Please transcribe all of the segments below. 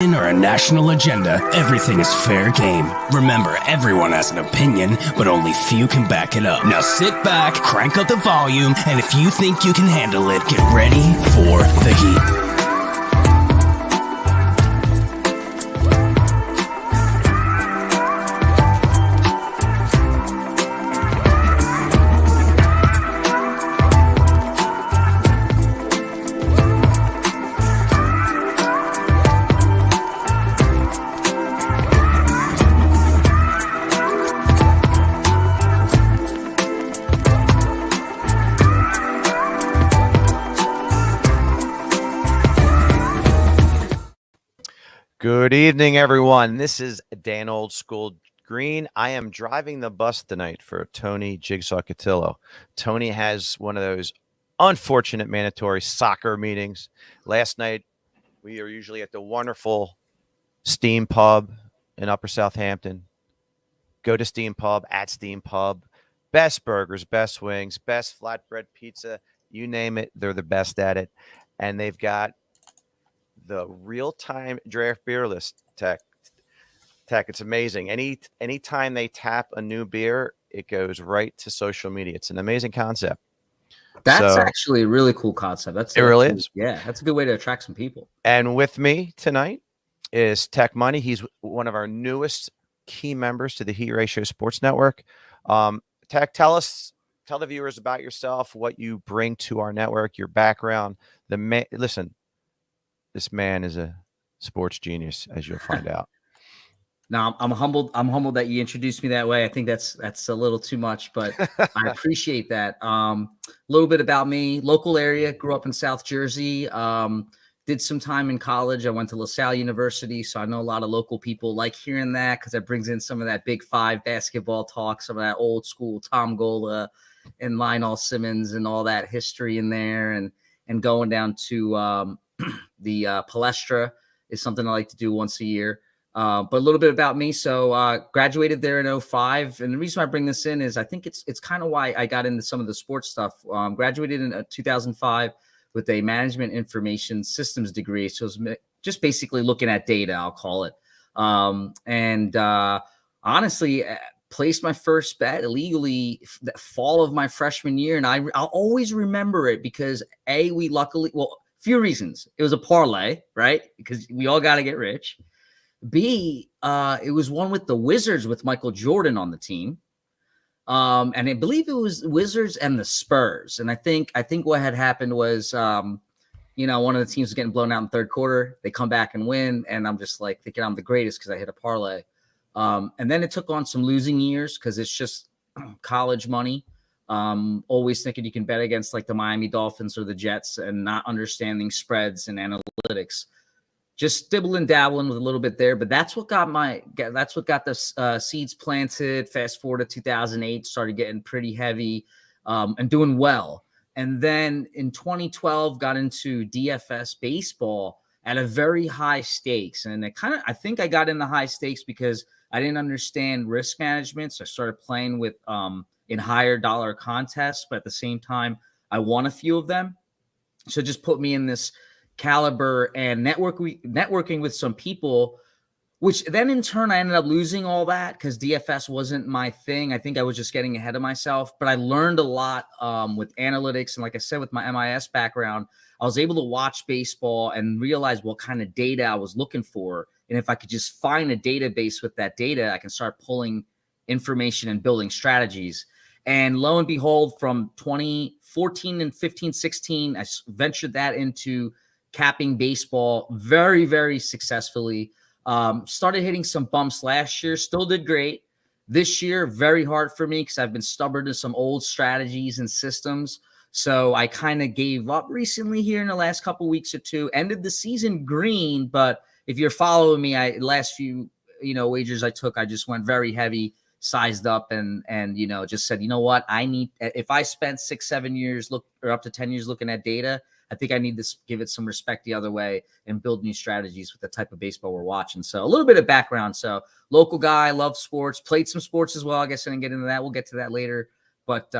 Or a national agenda, everything is fair game. Remember, everyone has an opinion, but only few can back it up. Now sit back, crank up the volume, and if you think you can handle it, get ready for the heat. Good evening, everyone. This is Dan Old School Green. I am driving the bus tonight for Tony Jigsaw Cotillo. Tony has one of those unfortunate mandatory soccer meetings. Last night, we are usually at the wonderful Steam Pub in Upper Southampton. Go to Steam Pub, at Steam Pub. Best burgers, best wings, best flatbread pizza. You name it, they're the best at it. And they've got the real-time draft beer list tech. It's amazing. Anytime they tap a new beer, it goes right to social media. It's an amazing concept. That's actually a really cool concept. It really is. Yeah, that's a good way to attract some people. And with me tonight is Tech Money. He's one of our newest key members to the Heat Ratio Sports Network. Tech, tell the viewers about yourself, what you bring to our network, your background. Listen. This man is a sports genius, as you'll find out. Now, I'm humbled. I'm humbled that you introduced me that way. I think that's a little too much, but I appreciate that. A little bit about me: local area, grew up in South Jersey. Did some time in college. I went to LaSalle University, so I know a lot of local people like hearing that because it brings in some of that Big Five basketball talk, some of that old school Tom Gola and Lionel Simmons and all that history in there, and going down to the Palestra is something I like to do once a year. But a little bit about me. So graduated there in 2005. And the reason I bring this in is I think it's kind of why I got into some of the sports stuff. Graduated in 2005 with a management information systems degree. So it was just basically looking at data, I'll call it. Honestly, placed my first bet illegally the fall of my freshman year. And I'll always remember it because few reasons. It was a parlay, right? Because we all got to get rich. B, it was one with the Wizards with Michael Jordan on the team. And I believe it was Wizards and the Spurs. And I think what had happened was, one of the teams was getting blown out in the third quarter. They come back and win. And I'm just like thinking I'm the greatest because I hit a parlay. And then it took on some losing years because it's just college money. Always thinking you can bet against like the Miami Dolphins or the Jets and not understanding spreads and analytics. Just dibbling, dabbling with a little bit there, but that's what got the seeds planted. Fast forward to 2008, started getting pretty heavy and doing well. And then in 2012, got into DFS baseball at a very high stakes. And I think I got in the high stakes because I didn't understand risk management. So I started playing with in higher dollar contests, but at the same time, I won a few of them. So just put me in this caliber and networking with some people, which then in turn, I ended up losing all that because DFS wasn't my thing. I think I was just getting ahead of myself, but I learned a lot with analytics. And like I said, with my MIS background, I was able to watch baseball and realize what kind of data I was looking for. And if I could just find a database with that data, I can start pulling information and building strategies. And lo and behold, from 2014 and 15, 16, I ventured that into capping baseball very, very successfully. Started hitting some bumps last year, still did great. This year, very hard for me because I've been stubborn to some old strategies and systems. So I kind of gave up recently here in the last couple of weeks or two. Ended the season green, but if you're following me, last few wagers I took, I just went very heavy, sized up, and just said, you know what, if I spent 6-7 years or up to 10 years looking at data, I think I need to give it some respect the other way and build new strategies with the type of baseball we're watching. So a little bit of background. So local guy, love sports, played some sports as well. I guess I didn't get into that. We'll get to that later. But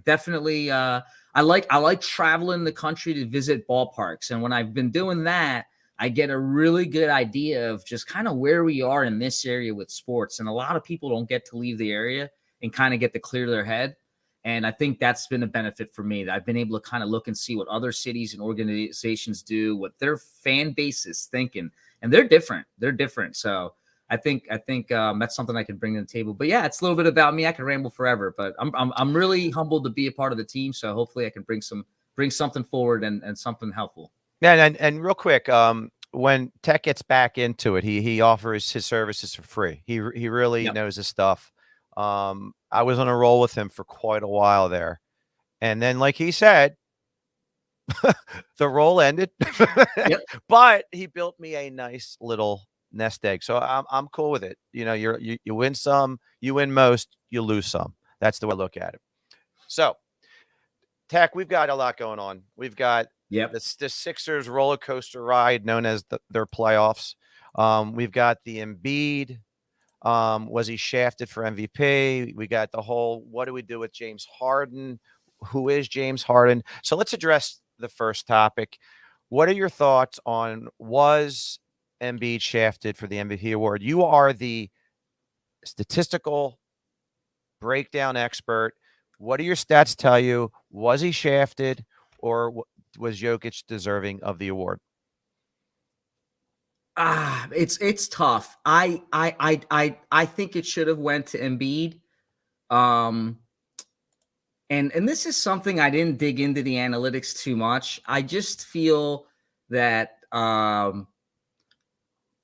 definitely, I like traveling the country to visit ballparks. And when I've been doing that, I get a really good idea of just kind of where we are in this area with sports. And a lot of people don't get to leave the area and kind of get to clear their head. And I think that's been a benefit for me, that I've been able to kind of look and see what other cities and organizations do, what their fan base is thinking. And they're different. They're different. So I think that's something I can bring to the table. But yeah, it's a little bit about me. I can ramble forever, but I'm really humbled to be a part of the team. So hopefully I can bring something forward and something helpful. Yeah, and real quick, when Tech gets back into it, he offers his services for free. He really knows his stuff. I was on a roll with him for quite a while there, and then, like he said, the roll ended. But he built me a nice little nest egg, so I'm cool with it. You know, you win some, you win most, you lose some. That's the way I look at it. So, Tech, we've got a lot going on. We've got the Sixers roller coaster ride known as their playoffs. We've got the Embiid. Was he shafted for MVP? We got the whole, what do we do with James Harden? Who is James Harden? So let's address the first topic. What are your thoughts on, was Embiid shafted for the MVP award? You are the statistical breakdown expert. What do your stats tell you? Was he shafted, or was Jokic deserving of the award? It's tough. I think it should have went to Embiid. And this is something I didn't dig into the analytics too much. I just feel that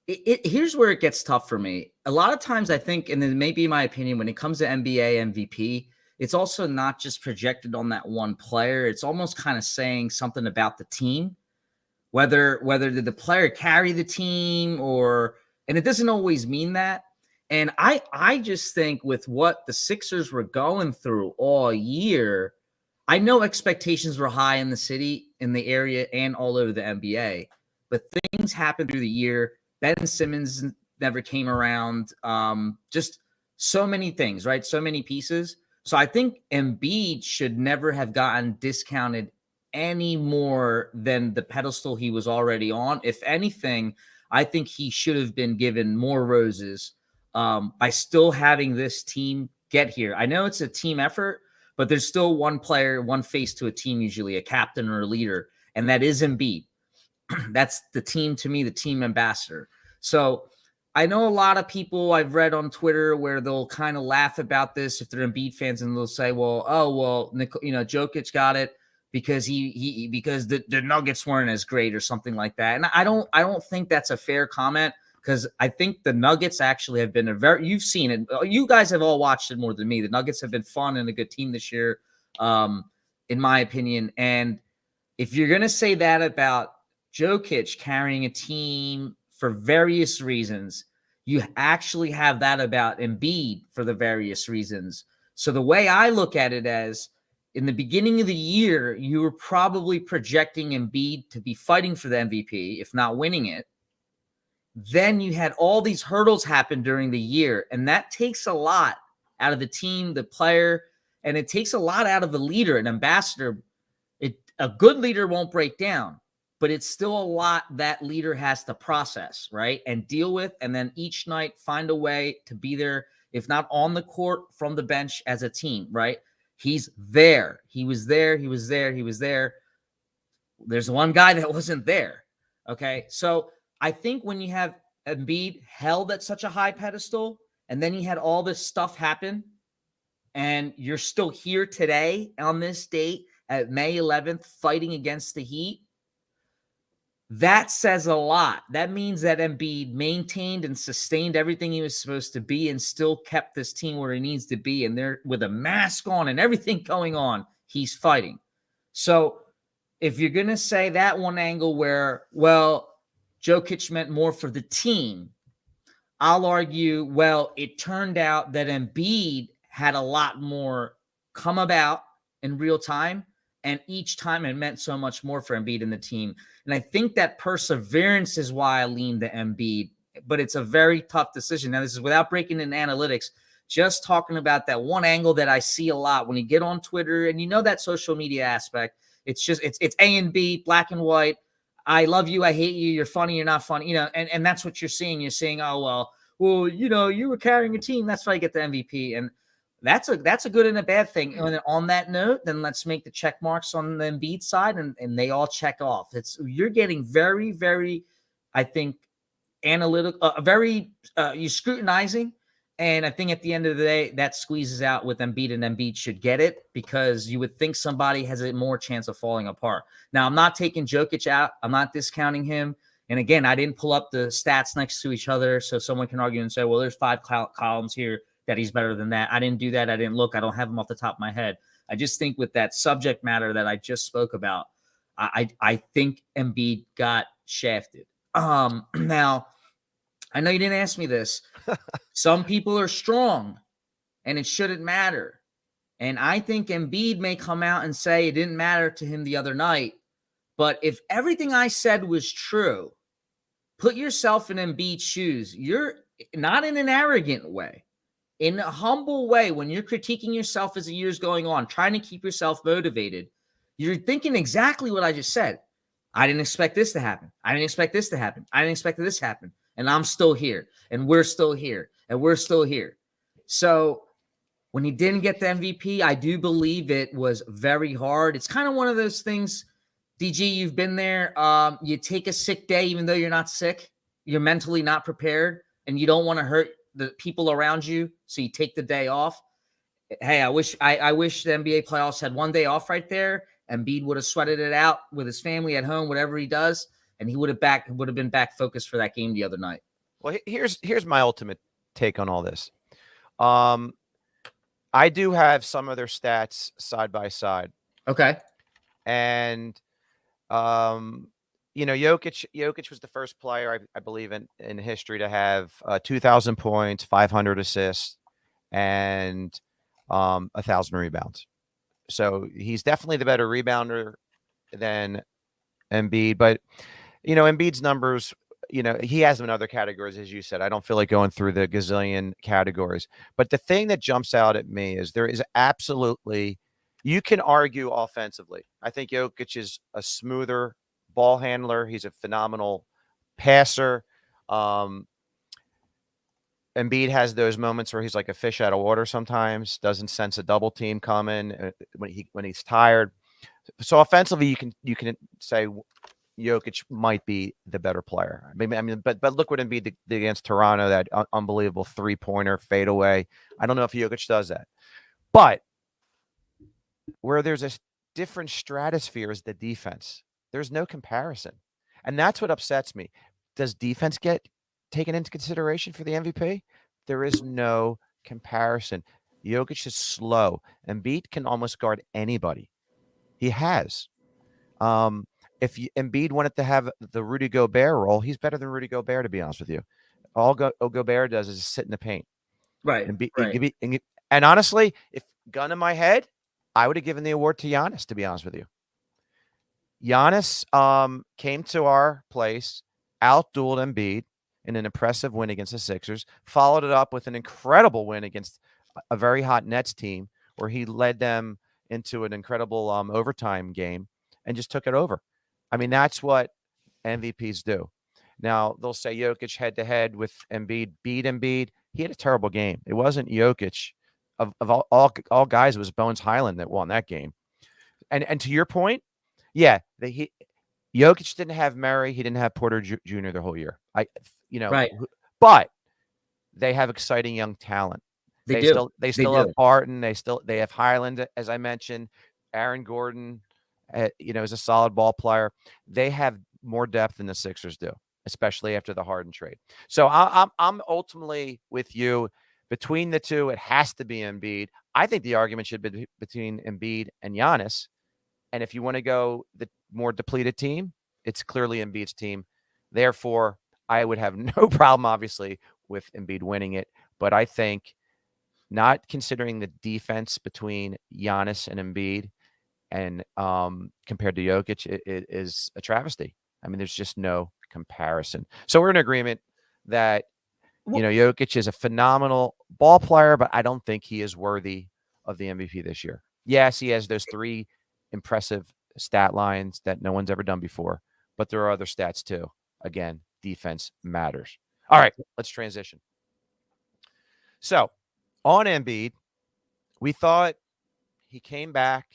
here's where it gets tough for me. A lot of times I think, and then maybe my opinion, when it comes to NBA MVP, it's also not just projected on that one player. It's almost kind of saying something about the team. Whether did the player carry the team, and it doesn't always mean that. And I just think with what the Sixers were going through all year, I know expectations were high in the city, in the area, and all over the NBA. But things happened through the year. Ben Simmons never came around. Just so many things, right? So many pieces. So I think Embiid should never have gotten discounted any more than the pedestal he was already on. If anything, I think he should have been given more roses by still having this team get here. I know it's a team effort, but there's still one player, one face to a team, usually a captain or a leader, and that is Embiid. That's the team, to me, the team ambassador. So I know a lot of people I've read on Twitter where they'll kind of laugh about this if they're Embiid fans, and they'll say, well, Jokic got it because because the Nuggets weren't as great or something like that. And I don't think that's a fair comment, because I think the Nuggets actually have been you've seen it. You guys have all watched it more than me. The Nuggets have been fun and a good team this year, in my opinion. And if you're going to say that about Jokic carrying a team for various reasons, you actually have that about Embiid for the various reasons. So the way I look at it, as in the beginning of the year, you were probably projecting Embiid to be fighting for the MVP, if not winning it. Then you had all these hurdles happen during the year, and that takes a lot out of the team, the player, and it takes a lot out of the leader, an ambassador. A good leader won't break down, but it's still a lot that leader has to process, right, and deal with, and then each night find a way to be there, if not on the court, from the bench as a team, right? He's there. He was there. He was there. He was there. There's one guy that wasn't there, okay? So I think when you have Embiid held at such a high pedestal, and then you had all this stuff happen, and you're still here today on this date at May 11th fighting against the Heat, that says a lot. That means that Embiid maintained and sustained everything he was supposed to be and still kept this team where he needs to be. And they're with a mask on and everything going on, he's fighting. So if you're going to say that one angle where, well, Jokic meant more for the team, I'll argue, well, it turned out that Embiid had a lot more come about in real time, and each time it meant so much more for Embiid and the team. And I think that perseverance is why I lean to Embiid, but it's a very tough decision. Now, this is without breaking in analytics, just talking about that one angle that I see a lot when you get on Twitter, and you know that social media aspect. It's just, it's A and B, black and white. I love you, I hate you, you're funny, you're not funny, and that's what you're seeing. You're saying, oh well, you were carrying a team, that's why you get the MVP, and that's a good and a bad thing. And on that note, then let's make the check marks on the Embiid side, and they all check off. You're getting very, very, I think, analytical, you're scrutinizing. And I think at the end of the day, that squeezes out with Embiid, and Embiid should get it because you would think somebody has a more chance of falling apart. Now, I'm not taking Jokic out. I'm not discounting him. And again, I didn't pull up the stats next to each other so someone can argue and say, well, there's 5 columns here that he's better than that. I didn't do that. I didn't look. I don't have them off the top of my head. I just think with that subject matter that I just spoke about, I think Embiid got shafted. Now, I know you didn't ask me this. Some people are strong, and it shouldn't matter. And I think Embiid may come out and say it didn't matter to him the other night. But if everything I said was true, put yourself in Embiid's shoes. You're not in an arrogant way, in a humble way. When you're critiquing yourself as the year's going on, trying to keep yourself motivated, you're thinking exactly what I just said. I didn't expect this to happen. I didn't expect this to happen. I didn't expect this to happen. And I'm still here, and we're still here, and we're still here. So when he didn't get the MVP, I do believe it was very hard. It's kind of one of those things, DG, you've been there. You take a sick day, even though you're not sick. You're mentally not prepared, and you don't want to hurt the people around you, so you take the day off. Hey, I wish the NBA playoffs had one day off right there. Embiid would have sweated it out with his family at home, whatever he does. And he would have been back focused for that game the other night. Well, here's my ultimate take on all this. I do have some of their stats side by side. Okay. And Jokic was the first player I believe in history to have 2,000 points, 500 assists, and 1,000 rebounds. So he's definitely the better rebounder than Embiid, but Embiid's numbers, he has them in other categories, as you said. I don't feel like going through the gazillion categories. But the thing that jumps out at me is there is absolutely, you can argue offensively. I think Jokic is a smoother ball handler. He's a phenomenal passer. Embiid has those moments where he's like a fish out of water sometimes, doesn't sense a double team coming when he's tired. So offensively, you can say Jokic might be the better player. But look what Embiid did against Toronto, that unbelievable 3-pointer fadeaway. I don't know if Jokic does that. But where there's a different stratosphere is the defense. There's no comparison. And that's what upsets me. Does defense get taken into consideration for the MVP? There is no comparison. Jokic is slow. Embiid can almost guard anybody. He has. If Embiid wanted to have the Rudy Gobert role, he's better than Rudy Gobert, to be honest with you. All Gobert does is sit in the paint. Right. And honestly, if gun in my head, I would have given the award to Giannis, to be honest with you. Giannis came to our place, outdueled Embiid in an impressive win against the Sixers, followed it up with an incredible win against a very hot Nets team where he led them into an incredible overtime game and just took it over. I mean, that's what MVPs do. Now, they'll say Jokic head-to-head with Embiid, beat Embiid. He had a terrible game. It wasn't Jokic. Of all guys, it was Bones Highland that won that game. And to your point, yeah, Jokic didn't have Murray. He didn't have Porter Jr. the whole year. Right. But they have exciting young talent. They still have Barton. They have Highland, as I mentioned. Aaron Gordon, is a solid ball player. They have more depth than the Sixers do, especially after the Harden trade. So I'm ultimately with you. Between the two, it has to be Embiid. I think the argument should be between Embiid and Giannis. And if you want to go the more depleted team, it's clearly Embiid's team. Therefore, I would have no problem, obviously, with Embiid winning it. But I think not considering the defense between Giannis and Embiid and compared to Jokic, it is a travesty. I mean, there's just no comparison. So we're in agreement that, Jokic is a phenomenal ball player, but I don't think he is worthy of the MVP this year. Yes, he has those 3 impressive stat lines that no one's ever done before, but there are other stats too. Again, defense matters. All right, let's transition. So on Embiid, we thought he came back.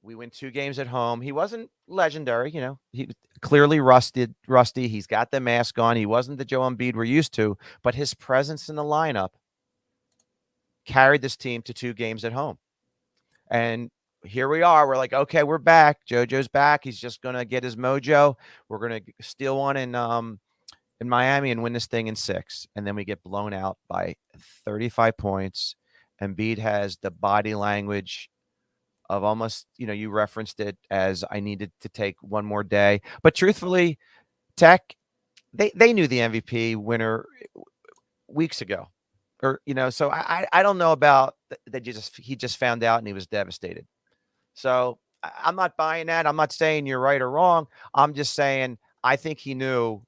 We win 2 games at home. He wasn't legendary, he clearly rusty. He's got the mask on. He wasn't the Joe Embiid we're used to, but his presence in the lineup carried this team to 2 games at home. And here we are. We're like, okay, we're back. JoJo's back. He's just going to get his mojo. We're going to steal one in Miami and win this thing in 6. And then we get blown out by 35 points. Embiid has the body language of almost, you referenced it as I needed to take one more day. But truthfully, Tech, they knew the MVP winner weeks ago. Or, so I don't know about that. He just found out and he was devastated. So I'm not buying that. I'm not saying you're right or wrong. I'm just saying I think he knew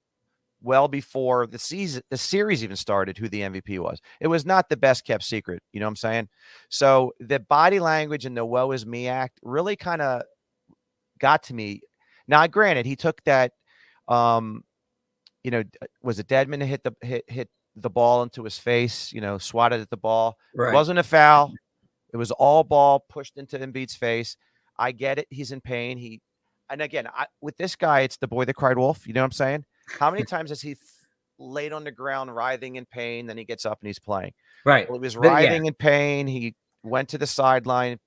well before the series even started who the MVP was. It was not the best kept secret. You know what I'm saying? So the body language and the woe is me act really kind of got to me. Now, granted, he took that, was it Dedmon that hit the ball into his face, swatted at the ball. Right. It wasn't a foul. It was all ball pushed into Embiid's face. I get it. He's in pain. And again, with this guy, it's the boy that cried wolf. You know what I'm saying? How many times has he laid on the ground writhing in pain, then he gets up and he's playing? Right. Well, he was writhing in pain. He went to the sideline,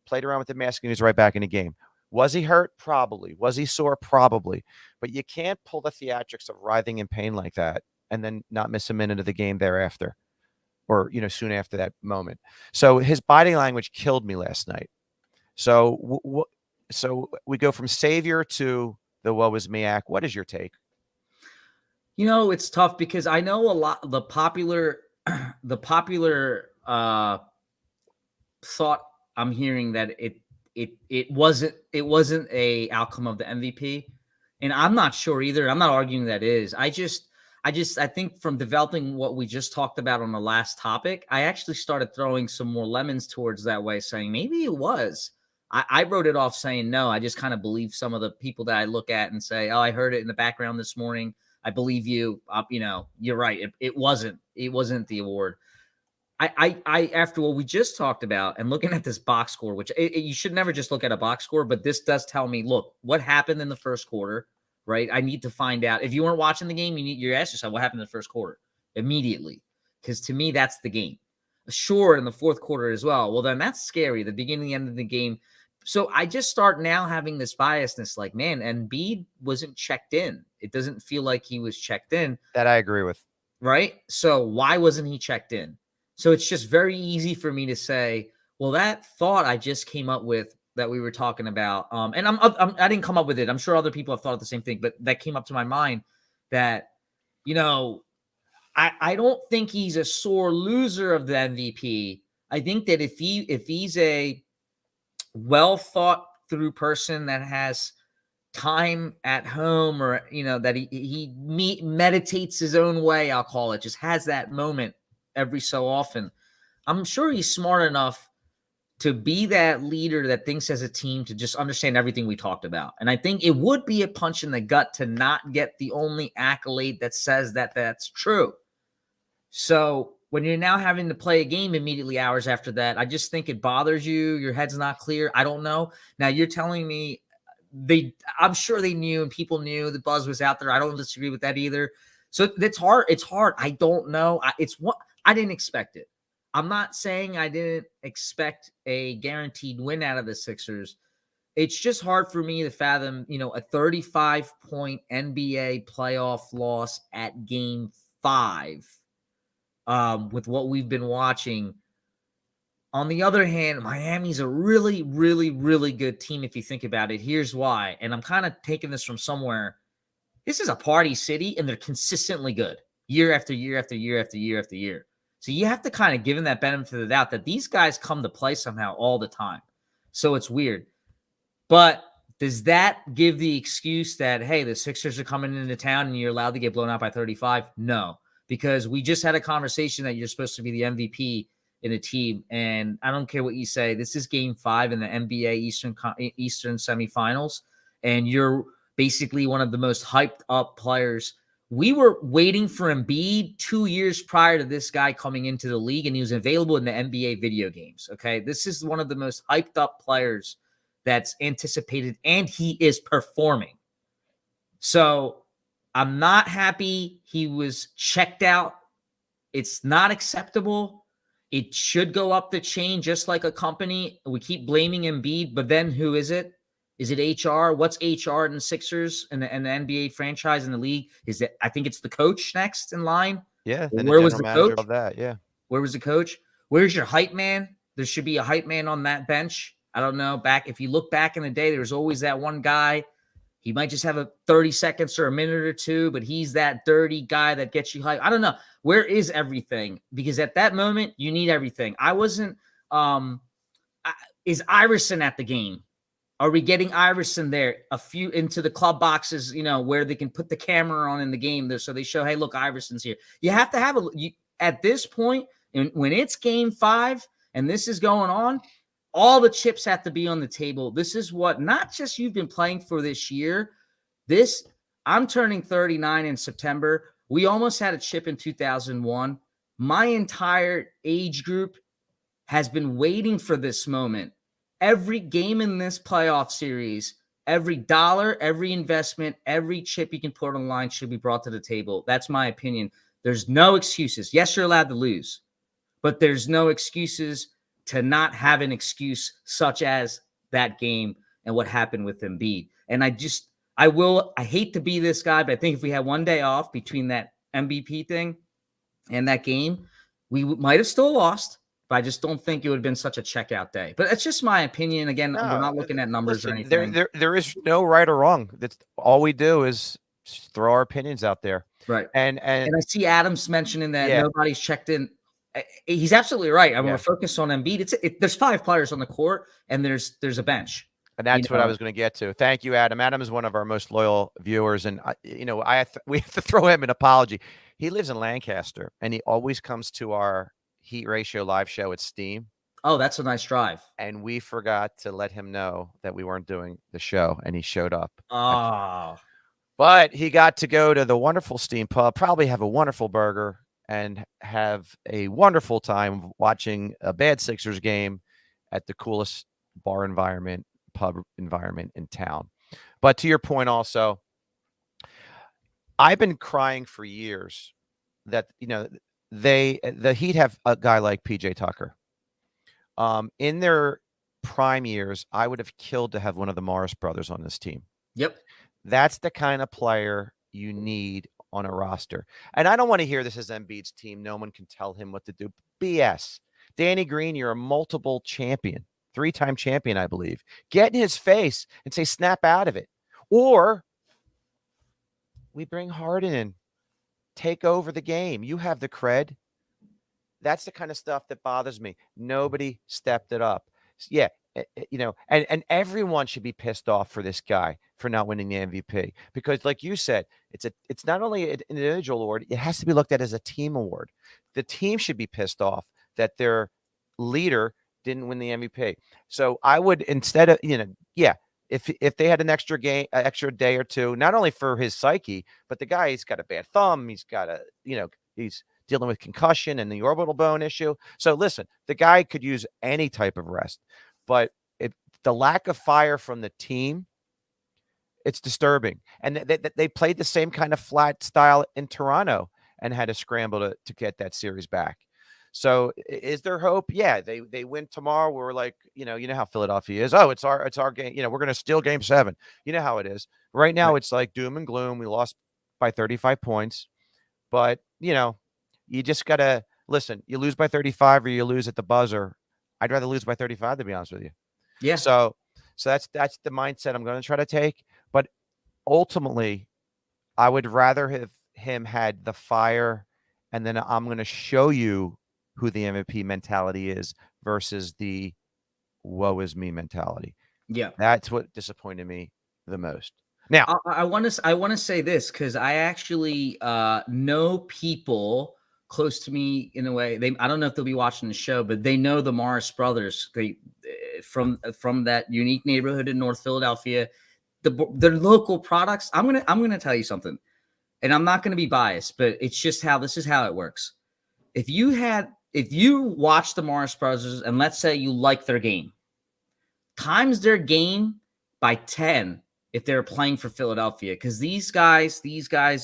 played around with the mask, and he was right back in the game. Was he hurt? Probably. Was he sore? Probably. But you can't pull the theatrics of writhing in pain like that and then not miss a minute of the game thereafter or, soon after that moment. So his body language killed me last night. So so we go from savior to the woe is me act. What is your take? It's tough because I know a lot the popular thought I'm hearing that it wasn't a outcome of the MVP, and I'm not sure either. I'm not arguing that is. I think from developing what we just talked about on the last topic, I actually started throwing some more lemons towards that way, saying maybe it was. I wrote it off saying no. I just kind of believe some of the people that I look at and say, oh, I heard it in the background this morning. I believe you. You're right. It wasn't the award. I after what we just talked about and looking at this box score, which you should never just look at a box score, but this does tell me, look, what happened in the first quarter, right? I need to find out. If you weren't watching the game, you ask yourself what happened in the first quarter immediately, because to me that's the game. Sure, in the fourth quarter as well. Well, then that's scary. The beginning, end of the game. So I just start now having this biasness, like, man, Embiid wasn't checked in. It doesn't feel like he was checked in. That I agree with. Right? So why wasn't he checked in? So it's just very easy for me to say, well, that thought I just came up with that we were talking about, and I didn't come up with it. I'm sure other people have thought of the same thing, but that came up to my mind that, I don't think he's a sore loser of the MVP. I think that if he's a well thought through person that has time at home, or that he meditates his own way, I'll call it, just has that moment every so often, I'm sure he's smart enough to be that leader that thinks as a team to just understand everything we talked about. And I think it would be a punch in the gut to not get the only accolade that says that that's true. So when you're now having to play a game immediately hours after that, I just think it bothers you. Your head's not clear. I don't know. Now you're telling me I'm sure they knew and people knew the buzz was out there. I don't disagree with that either. So that's hard. It's hard. I don't know. I didn't expect it. I'm not saying I didn't expect a guaranteed win out of the Sixers. It's just hard for me to fathom, a 35-point NBA playoff loss at Game 5. With what we've been watching. On the other hand, Miami's a really, really, really good team if you think about it. Here's why. And I'm kind of taking this from somewhere. This is a party city, and they're consistently good year after year after year after year after year. So you have to kind of give them that benefit of the doubt that these guys come to play somehow all the time. So it's weird. But does that give the excuse that, hey, the Sixers are coming into town and you're allowed to get blown out by 35? No. Because we just had a conversation that you're supposed to be the MVP in a team, and I don't care what you say. This is Game 5 in the NBA Eastern semifinals, and you're basically one of the most hyped up players. We were waiting for Embiid 2 years prior to this guy coming into the league, and he was available in the NBA video games. Okay. This is one of the most hyped up players that's anticipated, and he is performing. So I'm not happy he was checked out. It's not acceptable. It should go up the chain just like a company. We keep blaming Embiid, but then who is it? Is it HR? What's HR in the Sixers and the NBA franchise in the league? Is it? I think it's the coach next in line. Yeah. Where was the coach? Of that? Yeah. Where was the coach? Where's your hype man? There should be a hype man on that bench. I don't know. If you look back in the day, there was always that one guy. He might just have a 30 seconds or a minute or two, but he's that dirty guy that gets you hype. I don't know. Where is everything? Because at that moment, you need everything. I wasn't is Iverson at the game? Are we getting Iverson there? A few into the club boxes, where they can put the camera on in the game there, so they show, hey, look, Iverson's here. You have to have at this point, when it's game 5 and this is going on, all the chips have to be on the table. This is what not just you've been playing for this year. I'm turning 39 in September. We almost had a chip in 2001. My entire age group has been waiting for this moment. Every game in this playoff series, every dollar, every investment, every chip you can put on the line should be brought to the table. That's my opinion. There's no excuses. Yes, you're allowed to lose, but there's no excuses to not have an excuse such as that game and what happened with Embiid. And I hate to be this guy, but I think if we had one day off between that MVP thing and that game, we might have still lost. But I just don't think it would have been such a checkout day. But it's just my opinion. Again, we're not looking at numbers or anything. There is no right or wrong. That's all we do is throw our opinions out there. Right. And I see Adams mentioning that nobody's checked in. He's absolutely right. I'm going to focus on Embiid. There's 5 players on the court, and there's a bench. And that's what I was going to get to. Thank you, Adam. Adam is one of our most loyal viewers, and we have to throw him an apology. He lives in Lancaster, and he always comes to our Heat Ratio live show at Steam. Oh, that's a nice drive. And we forgot to let him know that we weren't doing the show, and he showed up. Oh. But he got to go to the wonderful Steam pub, probably have a wonderful burger, and have a wonderful time watching a bad Sixers game at the coolest bar environment, pub environment in town. But to your point also, I've been crying for years that, the Heat have a guy like PJ Tucker. In their prime years, I would have killed to have one of the Morris brothers on this team. Yep. That's the kind of player you need on a roster. And I don't want to hear this as Embiid's team. No one can tell him what to do. BS. Danny Green, you're a multiple champion, 3-time champion, I believe. Get in his face and say, snap out of it. Or we bring Harden in. Take over the game. You have the cred. That's the kind of stuff that bothers me. Nobody stepped it up. Yeah, and everyone should be pissed off for this guy for not winning the MVP, because, like you said, it's not only an individual award; it has to be looked at as a team award. The team should be pissed off that their leader didn't win the MVP. So I would, instead of if they had an extra day or two, not only for his psyche, but the guy, he's got a bad thumb, he's got he's dealing with concussion and the orbital bone issue. So listen, the guy could use any type of rest, but the lack of fire from the team, it's disturbing. And they played the same kind of flat style in Toronto and had to scramble to get that series back. So is there hope? Yeah, they win tomorrow. We're like, you know how Philadelphia is. Oh, it's our game. We're going to steal game 7. You know how it is. Right now, It's like doom and gloom. We lost by 35 points, but you just got to listen. You lose by 35 or you lose at the buzzer. I'd rather lose by 35, to be honest with you. Yeah. So that's the mindset I'm going to try to take. But ultimately, I would rather have him had the fire, and then I'm going to show you who the MVP mentality is versus the woe is me mentality. Yeah. That's what disappointed me the most. Now, I want to say this, because I actually know people close to me in a way. I don't know if they'll be watching the show, but they know the Morris brothers. They from that unique neighborhood in North Philadelphia. the local products. I'm gonna tell you something, and I'm not gonna be biased, but it's just how this is how it works. If you watch the Morris Brothers and let's say you like their game, times their game by 10 if they're playing for Philadelphia, because these guys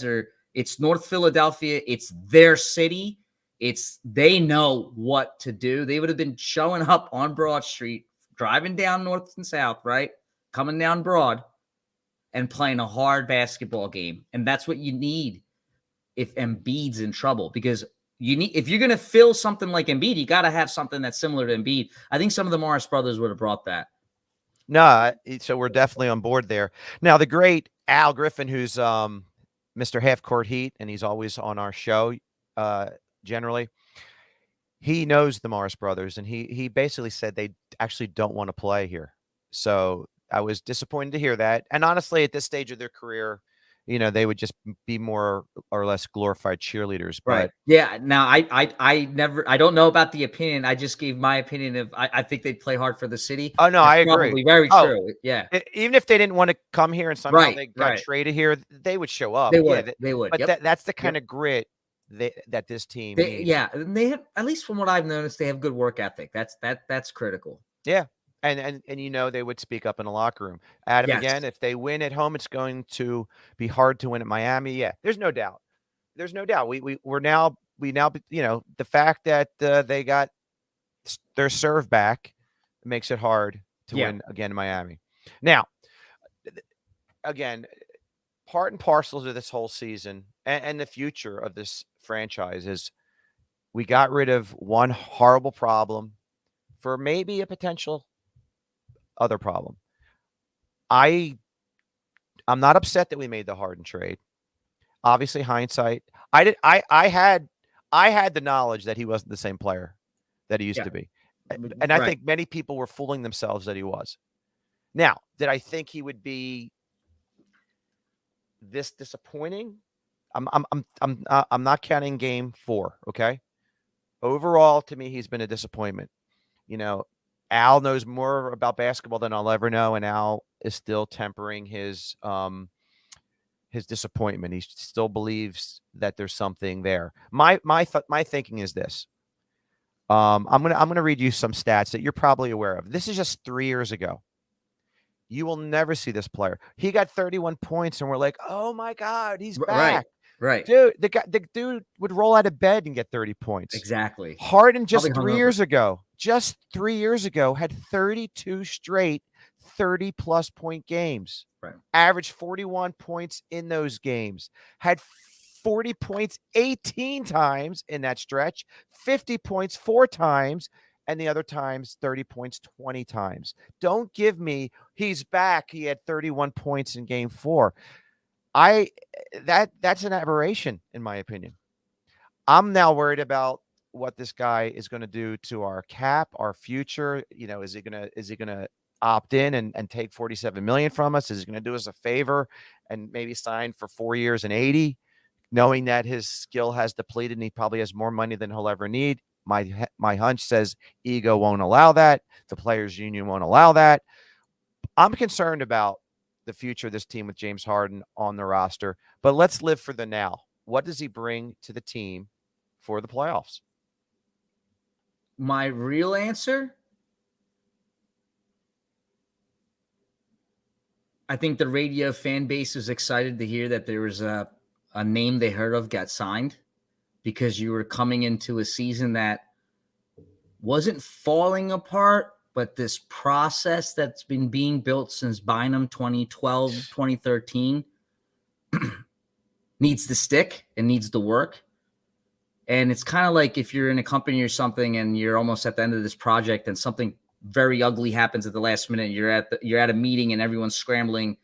are, it's North Philadelphia, it's their city, they know what to do. They would have been showing up on Broad Street, driving down north and south, right? Coming down Broad and playing a hard basketball game. And that's what you need if Embiid's in trouble, because if you're going to fill something like Embiid, you got to have something that's similar to Embiid. I think some of the Morris brothers would have brought that. No, so we're definitely on board there. Now, the great Al Griffin, who's Mr. Half Court Heat, and he's always on our show generally, he knows the Morris brothers, and he basically said they actually don't want to play here. So I was disappointed to hear that. And honestly, at this stage of their career, they would just be more or less glorified cheerleaders. Right. But yeah. Now I don't know about the opinion. I just gave my opinion of, I think they'd play hard for the city. Oh no, That's I agree. Probably very true. Yeah. Even if they didn't want to come here and somehow they got right. traded here, they would show up. They would. They would. But Yep. that's the kind of grit that this team needs. Yeah. And they have, at least from what I've noticed, they have good work ethic. That's critical. Yeah. And they would speak up in the locker room. Adam, Yes. again, if they win at home, it's going to be hard to win at Miami. Yeah, there's no doubt. There's no doubt. We now the fact that they got their serve back makes it hard to win again in Miami. Now, again, part and parcel to this whole season and the future of this franchise is we got rid of one horrible problem for maybe a potential other problem. I'm not upset that we made the Harden trade. Obviously, hindsight. I had the knowledge that he wasn't the same player that he used to be, and I think many people were fooling themselves that he was. Now, did I think he would be this disappointing? I'm not counting game 4. Okay. Overall, to me, he's been a disappointment. Al knows more about basketball than I'll ever know, and Al is still tempering his disappointment. He still believes that there's something there. My thinking is this. I'm gonna read you some stats that you're probably aware of. This is just 3 years ago. You will never see this player. He got 31 points, and we're like, oh my God, he's back. Right. Dude, the dude would roll out of bed and get 30 points. Exactly. Harden just 3 years ago, had 32 straight 30-plus point games. Right. Averaged 41 points in those games. Had 40 points 18 times in that stretch, 50 points 4 times, and the other times 30 points 20 times. Don't give me he's back. He had 31 points in game 4. That's an aberration, in my opinion. I'm now worried about what this guy is going to do to our cap, our future. Is he gonna opt in and take $47 million from us? Is he going to do us a favor and maybe sign for 4 years and 80, knowing that his skill has depleted and he probably has more money than he'll ever need? My hunch says ego won't allow that. The players' union won't allow that. I'm concerned about the future of this team with James Harden on the roster, but let's live for the now. What does he bring to the team for the playoffs? My real answer, I think the radio fan base was excited to hear that there was a name they heard of got signed, because you were coming into a season that wasn't falling apart, but this process that's been being built since Bynum 2012, 2013 needs to stick and needs to work. And it's kind of like if you're in a company or something and you're almost at the end of this project and something very ugly happens at the last minute. You're at a meeting and everyone's scrambling.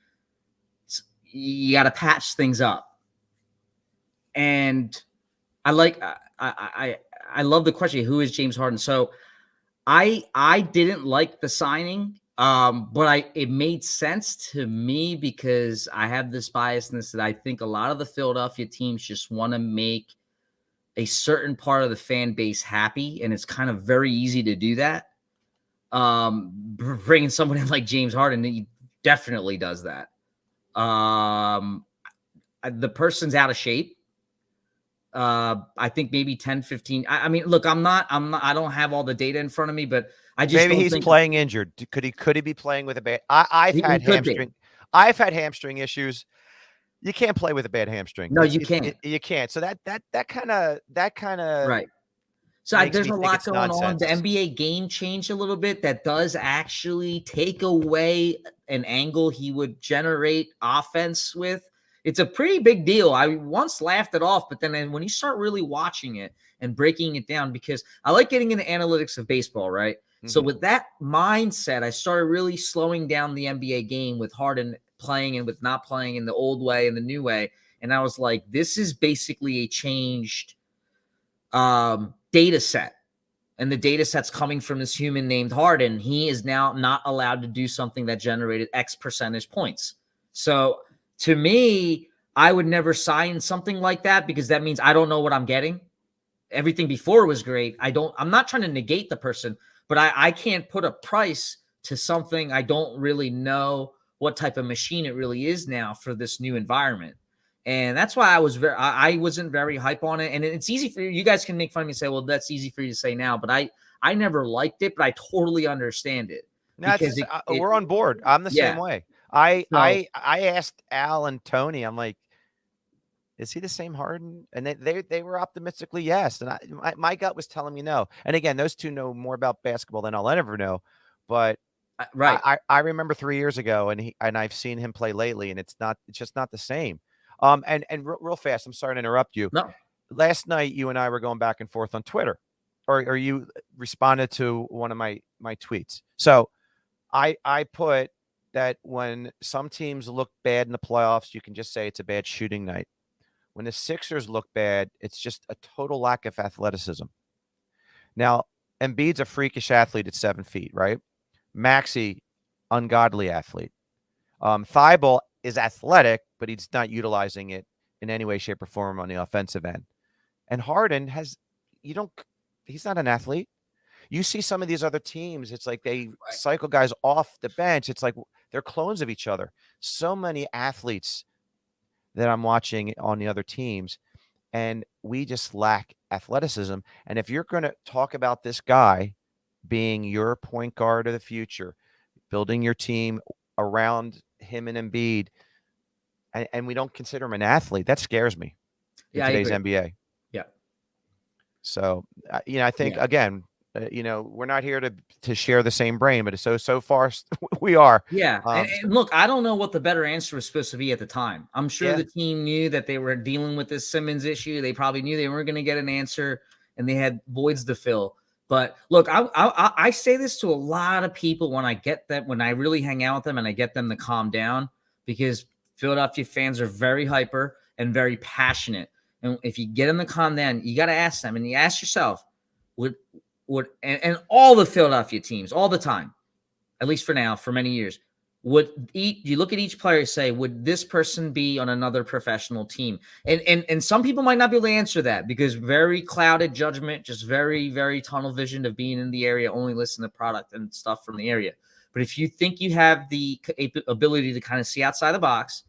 You got to patch things up. And I love the question, who is James Harden? So I didn't like the signing, but it made sense to me because I have this biasness that I think a lot of the Philadelphia teams just want to make a certain part of the fan base happy, and it's kind of very easy to do that. Bringing someone in like James Harden, he definitely does that. The person's out of shape. I think maybe 10, 15. I mean, look, I don't have all the data in front of me, but I just Maybe don't he's think playing injured. Could he be playing with a bad? he could be. I've had hamstring issues. You can't play with a bad hamstring. No, you can't. You can't. So that kind of Right. So makes there's me a think lot it's going on. The nonsense. NBA game changed a little bit. That does actually take away an angle he would generate offense with. It's a pretty big deal. I once laughed it off, but then when you start really watching it and breaking it down, because I like getting into analytics of baseball, right? So with that mindset, I started really slowing down the NBA game with Harden playing and with not playing in the old way and the new way. And I was like, this is basically a changed data set. And the data set's coming from this human named Harden. He is now not allowed to do something that generated X percentage points. So to me, I would never sign something like that because that means I don't know what I'm getting. Everything before was great. I'm not trying to negate the person, but I can't put a price to something I don't really know what type of machine it really is now for this new environment. And that's why I wasn't very hype on it. And it's easy for you guys can make fun of me and say, well, that's easy for you to say now, but I never liked it, but I totally understand it. Because we're on board. I'm the same way. I asked Al and Tony, I'm like, is he the same Harden? And they were optimistically yes. And my gut was telling me no. And again, those two know more about basketball than I'll ever know. But right. I remember 3 years ago, and I've seen him play lately, and it's just not the same. And real fast, I'm sorry to interrupt you. No. Last night, you and I were going back and forth on Twitter, or you responded to one of my tweets. So I put that when some teams look bad in the playoffs, you can just say it's a bad shooting night. When the Sixers look bad, it's just a total lack of athleticism. Now, Embiid's a freakish athlete at 7 feet, right? Maxey, ungodly athlete. Thibault is athletic, but he's not utilizing it in any way, shape, or form on the offensive end. And Harden he's not an athlete. You see some of these other teams, it's like they cycle guys off the bench. It's like they're clones of each other. So many athletes that I'm watching on the other teams, and we just lack athleticism. And if you're going to talk about this guy being your point guard of the future, building your team around him and Embiid, and we don't consider him an athlete, that scares me in today's NBA. Yeah. So, I think, again, we're not here to share the same brain, but so far we are. Yeah. And look, I don't know what the better answer was supposed to be at the time. I'm sure the team knew that they were dealing with this Simmons issue. They probably knew they weren't going to get an answer, and they had voids to fill. But look, I say this to a lot of people when I really hang out with them and I get them to calm down, because Philadelphia fans are very hyper and very passionate. And if you get them to calm down, you got to ask them, and you ask yourself, and all the Philadelphia teams all the time, at least for now, for many years, you look at each player and say, would this person be on another professional team? And some people might not be able to answer that because very clouded judgment, just very, very tunnel vision of being in the area, only listen to product and stuff from the area. But if you think you have the ability to kind of see outside the box,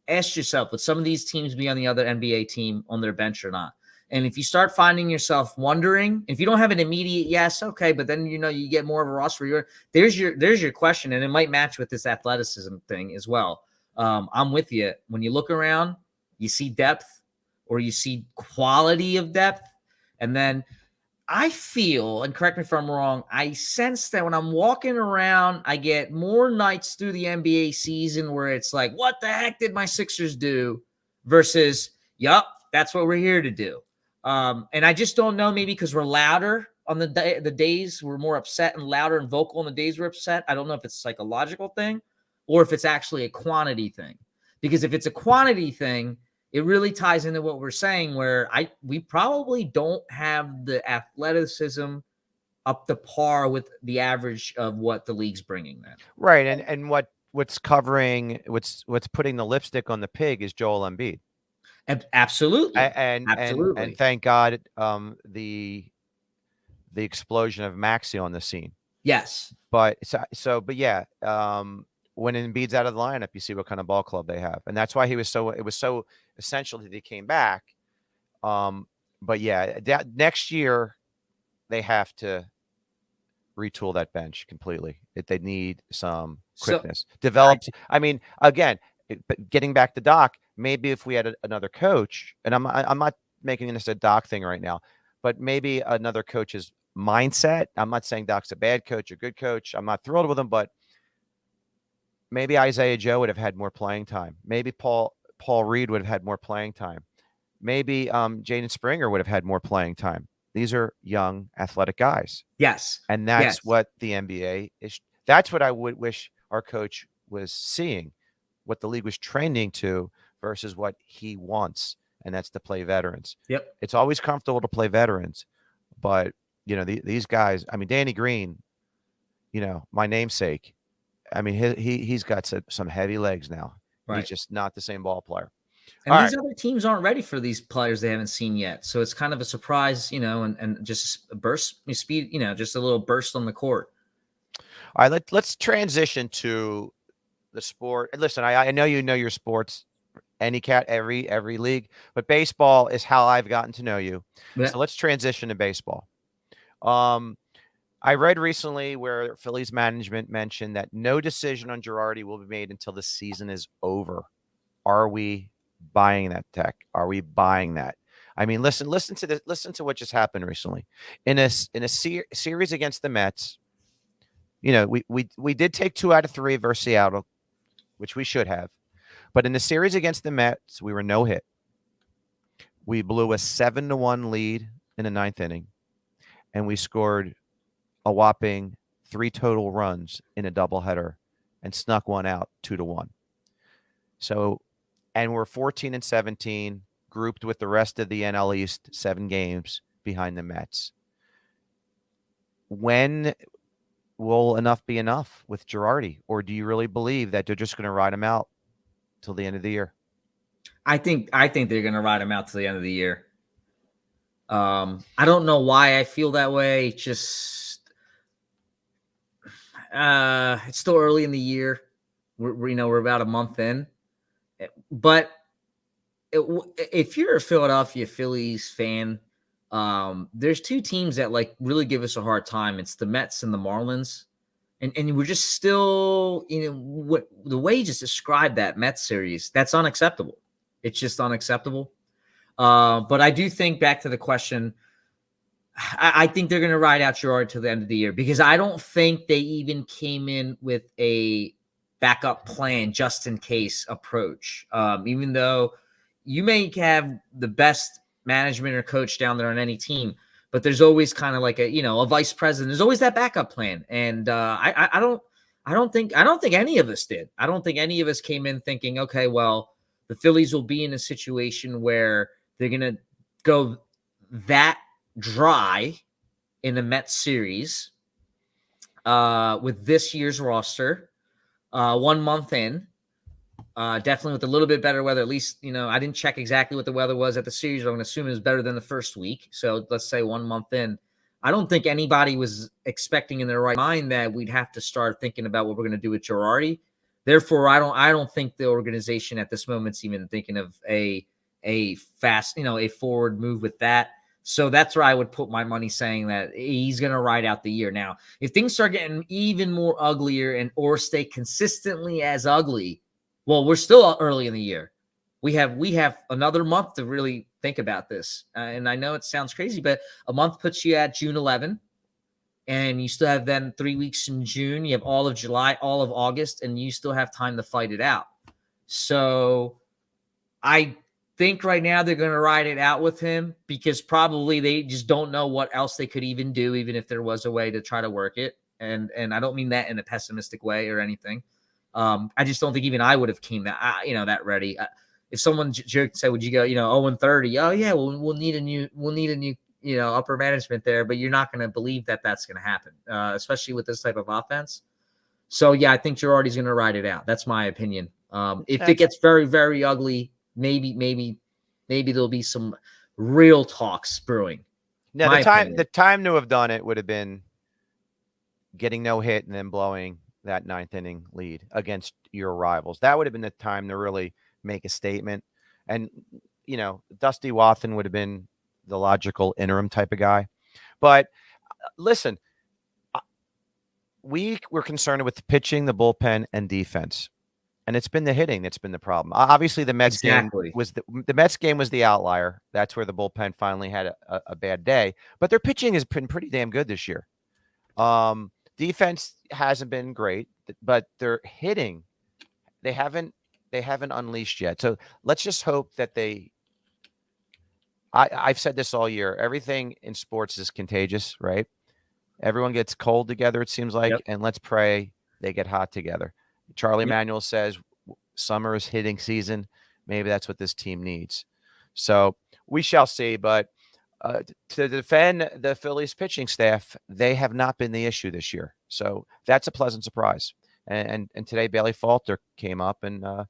ask yourself, would some of these teams be on the other NBA team on their bench or not? And if you start finding yourself wondering, if you don't have an immediate yes, okay, but then you get more of a roster. There's your question, and it might match with this athleticism thing as well. I'm with you. When you look around, you see depth, or you see quality of depth, and then I feel, and correct me if I'm wrong, I sense that when I'm walking around, I get more nights through the NBA season where it's like, what the heck did my Sixers do? Versus, yup, that's what we're here to do. And I just don't know, maybe because we're louder on the days we're more upset, and louder and vocal on the days we're upset. I don't know if it's a psychological thing or if it's actually a quantity thing. Because if it's a quantity thing, it really ties into what we're saying, where we probably don't have the athleticism up to par with the average of what the league's bringing then. Right. And what's putting the lipstick on the pig is Joel Embiid. Absolutely. And thank God the explosion of Maxey on the scene. Yes. But yeah, when Embiid's out of the lineup, you see what kind of ball club they have, and that's why it was so essential that he came back. But yeah, next year they have to retool that bench completely. They need some quickness. I mean, again, getting back to Doc, maybe if we had another coach, and I'm not making this a Doc thing right now, but maybe another coach's mindset. I'm not saying Doc's a bad coach or good coach. I'm not thrilled with him, but maybe Isaiah Joe would have had more playing time. Maybe Paul Reed would have had more playing time. Maybe Jaden Springer would have had more playing time. These are young, athletic guys. Yes. And that's what the NBA is. That's what I would wish our coach was seeing, what the league was trending to versus what he wants, and that's to play veterans. Yep. It's always comfortable to play veterans, but, you know, these guys, I mean, Danny Green, you know, my namesake, I mean, he's got some heavy legs now. Right. He's just not the same ball player. And these other teams aren't ready for these players they haven't seen yet. So it's kind of a surprise, you know, and just a burst speed, you know, just a little burst on the court. All right, let's transition to the sport. And listen, I know you know your sports, every league, but baseball is how I've gotten to know you. Yeah. So let's transition to baseball. I read recently where Phillies management mentioned that no decision on Girardi will be made until the season is over. Are we buying that tech? Are we buying that? I mean, listen to this. Listen to what just happened recently in a series against the Mets. You know, we did take 2 out of 3 versus Seattle, which we should have, but in the series against the Mets, we were no hit. We blew a 7-1 lead in the 9th inning, and we scored a whopping 3 total runs in a doubleheader and snuck one out 2-1. So, and we're 14-17, grouped with the rest of the NL East, 7 games behind the Mets. When will enough be enough with Girardi? Or do you really believe that they're just going to ride him out till the end of the year? I think they're going to ride him out till the end of the year. I don't know why I feel that way. Just it's still early in the year. We're about a month in, but if you're a Philadelphia Phillies fan, there's 2 teams that like really give us a hard time. It's the Mets and the Marlins, and we're just still, you know, what the way you just described that Mets series, that's unacceptable. It's just unacceptable. But I do think, back to the question, I think they're going to ride out Girardi to the end of the year, because I don't think they even came in with a backup plan just in case approach. Even though you may have the best management or coach down there on any team, but there's always kind of like a vice president. There's always that backup plan. And I don't think any of us did. I don't think any of us came in thinking, okay, well, the Phillies will be in a situation where they're going to go that dry in the Mets series with this year's roster 1 month in. Definitely with a little bit better weather. At least, you know, I didn't check exactly what the weather was at the series, but I'm going to assume it was better than the first week. So let's say 1 month in. I don't think anybody was expecting in their right mind that we'd have to start thinking about what we're going to do with Girardi. Therefore, I don't think the organization at this moment's even thinking of a fast, a forward move with that. So that's where I would put my money, saying that he's going to ride out the year. Now, if things start getting even more uglier or stay consistently as ugly, well, we're still early in the year. We have another month to really think about this. And I know it sounds crazy, but a month puts you at June 11, and you still have then 3 weeks in June. You have all of July, all of August, and you still have time to fight it out. So I think right now they're going to ride it out with him, because probably they just don't know what else they could even do, even if there was a way to try to work it. And I don't mean that in a pessimistic way or anything. I just don't think even I would have came that ready. If someone said, "Would you go, 0-30?" Oh yeah, well, we'll need a new, upper management there, but you're not going to believe that that's going to happen, especially with this type of offense. So yeah, I think Girardi's going to ride it out. That's my opinion. If it gets very, very ugly, maybe there'll be some real talks brewing. Now, the time to have done it would have been getting no hit and then blowing that ninth inning lead against your rivals. That would have been the time to really make a statement. And, Dusty Watson would have been the logical interim type of guy. But listen, we were concerned with the pitching, the bullpen, and defense. And it's been the hitting that's been the problem. Obviously, the Mets game was the Mets game was the outlier. That's where the bullpen finally had a bad day. But their pitching has been pretty damn good this year. Defense hasn't been great, but their hitting, they haven't unleashed yet. So let's just hope that I've said this all year. Everything in sports is contagious, right? Everyone gets cold together, it seems like, and let's pray they get hot together. Charlie Manuel says summer is hitting season. Maybe that's what this team needs. So we shall see. But to defend the Phillies pitching staff, they have not been the issue this year. So that's a pleasant surprise. And today Bailey Falter came up and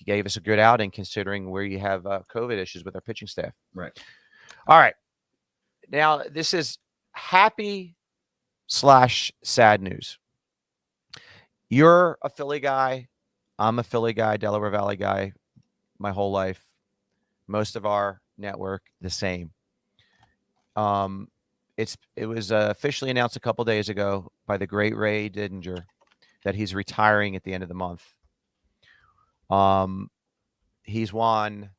gave us a good outing considering where you have COVID issues with our pitching staff. Right. All right. Now this is happy/sad news. You're a Philly guy. I'm a Philly guy, Delaware Valley guy, my whole life. Most of our network, the same. It was officially announced a couple days ago by the great Ray Didinger that he's retiring at the end of the month. He's won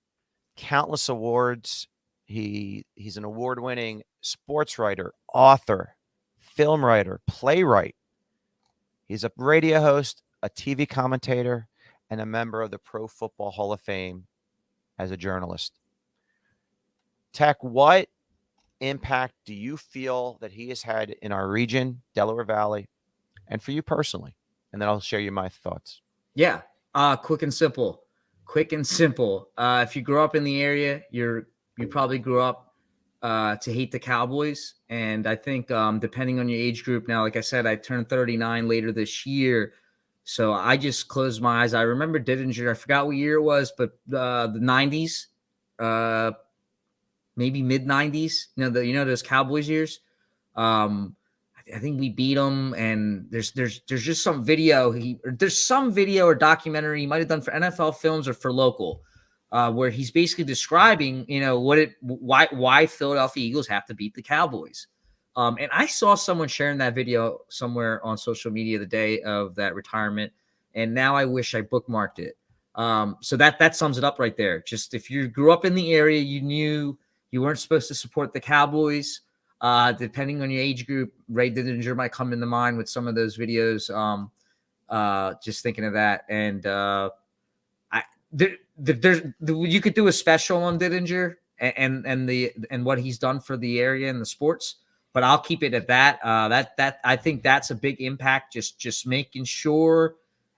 countless awards. He's an award-winning sports writer, author, film writer, playwright. He's a radio host, a TV commentator, and a member of the Pro Football Hall of Fame as a journalist. Tech, what impact do you feel that he has had in our region, Delaware Valley, and for you personally? And then I'll share you my thoughts. Yeah. Quick and simple. If you grew up in the area, you probably grew up to hate the Cowboys. And I think depending on your age group now, like I said, I turned 39 later this year. So I just closed my eyes. I remember Didinger. I forgot what year it was, but the 90s, maybe mid 90s, those Cowboys years. I think we beat them, and there's just some video. There's some video or documentary he might have done for NFL Films or for local, where he's basically describing, why Philadelphia Eagles have to beat the Cowboys. And I saw someone sharing that video somewhere on social media the day of that retirement, and now I wish I bookmarked it. So that sums it up right there. Just if you grew up in the area, you knew you weren't supposed to support the Cowboys. Depending on your age group, Ray Didinger might come into mind with some of those videos. Just thinking of that, and you could do a special on Didinger and what he's done for the area and the sports, but I'll keep it at that. That I think that's a big impact. Just making sure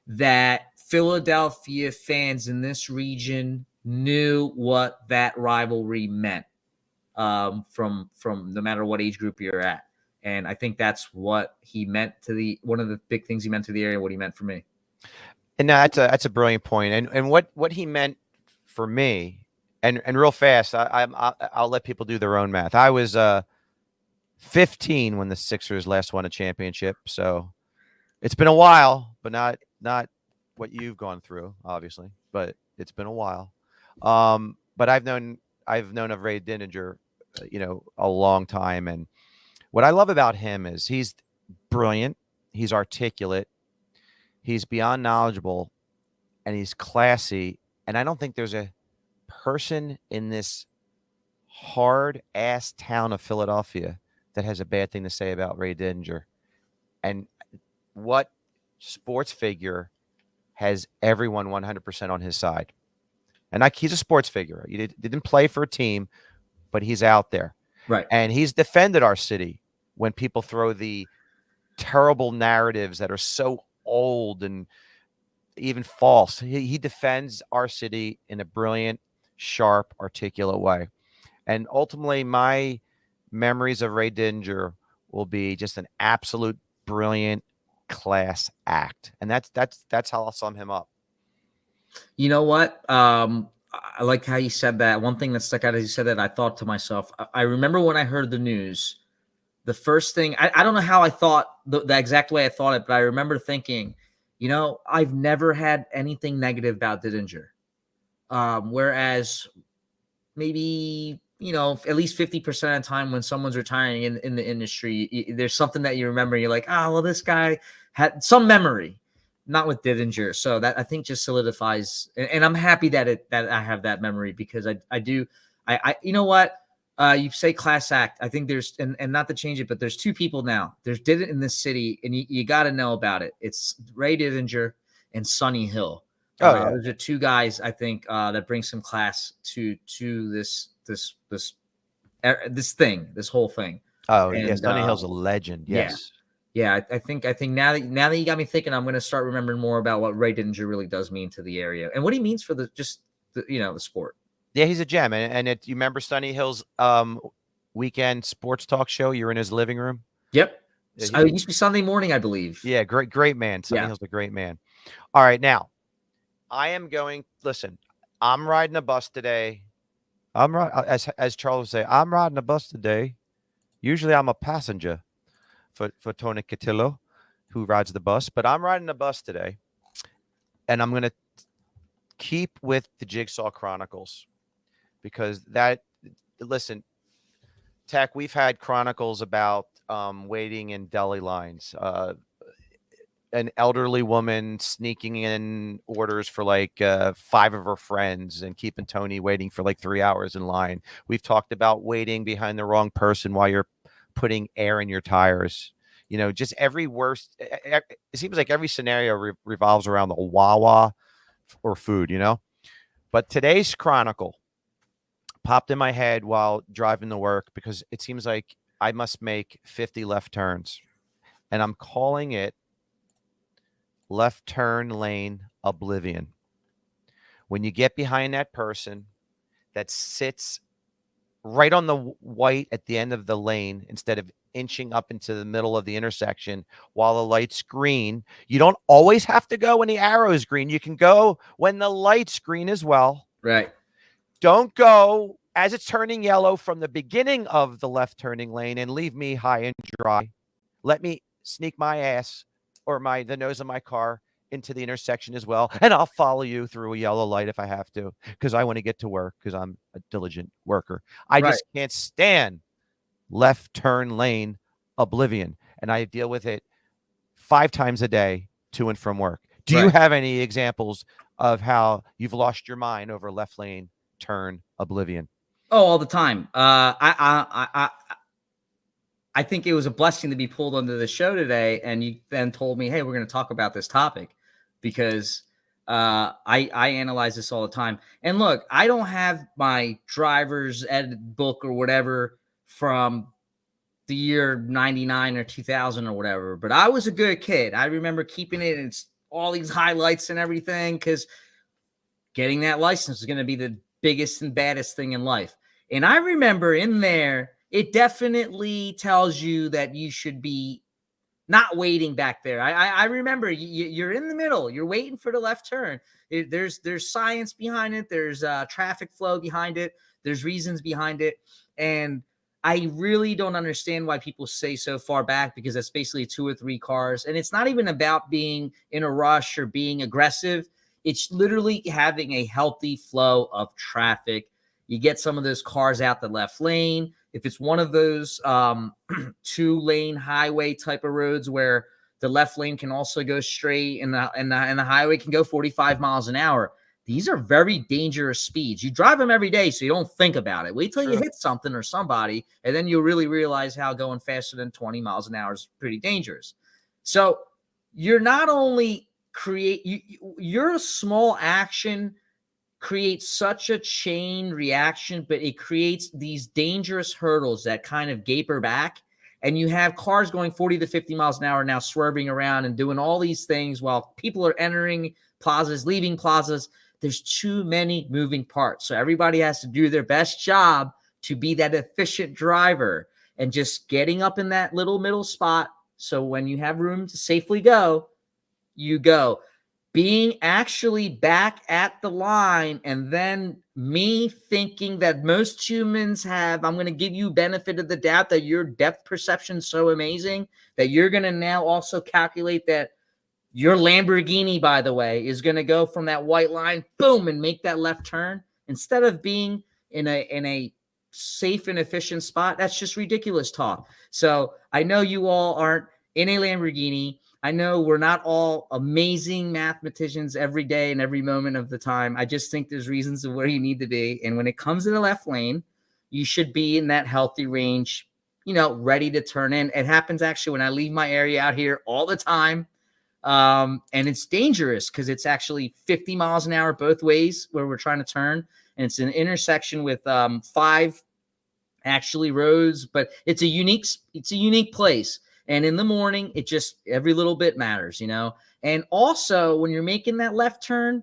that Philadelphia fans in this region knew what that rivalry meant. From no matter what age group you're at. And I think that's what he meant one of the big things he meant to the area, what he meant for me. And that's a brilliant point. And what he meant for me, and real fast, I'll let people do their own math. I was 15 when the Sixers last won a championship. So it's been a while, but not what you've gone through, obviously, but it's been a while. But I've known of Ray Didinger, a long time. And what I love about him is he's brilliant. He's articulate. He's beyond knowledgeable, and he's classy. And I don't think there's a person in this hard ass town of Philadelphia that has a bad thing to say about Ray Didinger. And what sports figure has everyone 100% on his side? And he's a sports figure. He didn't play for a team, but he's out there. Right. And he's defended our city when people throw the terrible narratives that are so old and even false. He defends our city in a brilliant, sharp, articulate way. And ultimately, my memories of Ray Didinger will be just an absolute brilliant class act. And that's how I'll sum him up. You know what? I like how you said that. One thing that stuck out as you said that, I thought to myself, I remember when I heard the news the first thing, I don't know how I thought the exact way I thought it, but I remember thinking, I've never had anything negative about Didinger. Whereas maybe, at least 50% of the time when someone's retiring in the industry, there's something that you remember. You're like, oh, well, this guy had some memory, not with Didinger. So that I think just solidifies. And I'm happy that I have that memory, because I do. You know what? You say class act. I think there's, and not to change it, but there's two people now. There's Did It in this city, and you got to know about it. It's Ray Didinger and Sonny Hill. Oh, yeah. Those are two guys, I think, that bring some class to this whole thing. Oh, yeah, Sonny Hill's a legend. Yes. Yeah. I think now that you got me thinking, I'm going to start remembering more about what Ray Didinger really does mean to the area and what he means for the sport. Yeah, he's a gem. And you remember Sonny Hill's weekend sports talk show? You were in his living room. Yep. It used to be Sunday morning, I believe. Yeah, great man. Sonny Hill's a great man. All right, now listen, I'm riding a bus today. As Charles would say, I'm riding a bus today. Usually I'm a passenger for Tony Cotillo, who rides the bus, but I'm riding a bus today, and I'm going to keep with the Jigsaw Chronicles, because listen, Tech, we've had Chronicles about waiting in deli lines, an elderly woman sneaking in orders for like 5 of her friends and keeping Tony waiting for like 3 hours in line. We've talked about waiting behind the wrong person while you're putting air in your tires. Just it seems like every scenario revolves around the Wawa or food, But today's Chronicle popped in my head while driving to work, because it seems like I must make 50 left turns, and I'm calling it Left Turn Lane Oblivion. When you get behind that person that sits right on the white at the end of the lane, instead of inching up into the middle of the intersection while the light's green, you don't always have to go when the arrow is green. You can go when the light's green as well. Right. Don't go as it's turning yellow from the beginning of the left turning lane and leave me high and dry. Let me sneak my ass or the nose of my car into the intersection as well, and I'll follow you through a yellow light if I have to, because I want to get to work, because I'm a diligent worker. I just can't stand left turn lane Oblivion, and I deal with it 5 times a day to and from work. Do you have any examples of how you've lost your mind over left lane turn Oblivion? Oh, all the time. I think it was a blessing to be pulled onto the show today, and you then told me, hey, we're going to talk about this topic, because I analyze this all the time. And look, I don't have my driver's ed book or whatever from the year 99 or 2000 or whatever, but I was a good kid. I remember keeping it in all these highlights and everything, because getting that license is going to be the biggest and baddest thing in life. And I remember in there, it definitely tells you that you should be not waiting back there. I remember you're in the middle. You're waiting for the left turn. There's science behind it. There's traffic flow behind it. There's reasons behind it. And I really don't understand why people say so far back, because that's basically 2 or 3 cars. And it's not even about being in a rush or being aggressive. It's literally having a healthy flow of traffic. You get some of those cars out the left lane. If it's one of those 2-lane highway type of roads where the left lane can also go straight and the highway can go 45 miles an hour, these are very dangerous speeds. You drive them every day, so you don't think about it. Wait till you hit something or somebody, and then you'll really realize how going faster than 20 miles an hour is pretty dangerous. So you're not only your small action creates such a chain reaction, but it creates these dangerous hurdles that kind of gaper back. And you have cars going 40 to 50 miles an hour now, swerving around and doing all these things while people are entering plazas, leaving plazas. There's too many moving parts. So everybody has to do their best job to be that efficient driver and just getting up in that little middle spot. So when you have room to safely go, you go. being actually back at the line, and then me thinking that most humans have, I'm going to give you benefit of the doubt that your depth perception is so amazing that you're going to now also calculate that your Lamborghini, by the way, is going to go from that white line, boom, and make that left turn instead of being in a safe and efficient spot. That's just ridiculous talk. So I know you all aren't in a Lamborghini. I know we're not all amazing mathematicians every day and every moment of the time. I just think there's reasons of where you need to be. And when it comes to the left lane, you should be in that healthy range, ready to turn in. It happens actually when I leave my area out here all the time. And it's dangerous because it's actually 50 miles an hour both ways where we're trying to turn. And it's an intersection with 5 actually roads, but it's a unique place. And in the morning, it just every little bit matters, And also when you're making that left turn,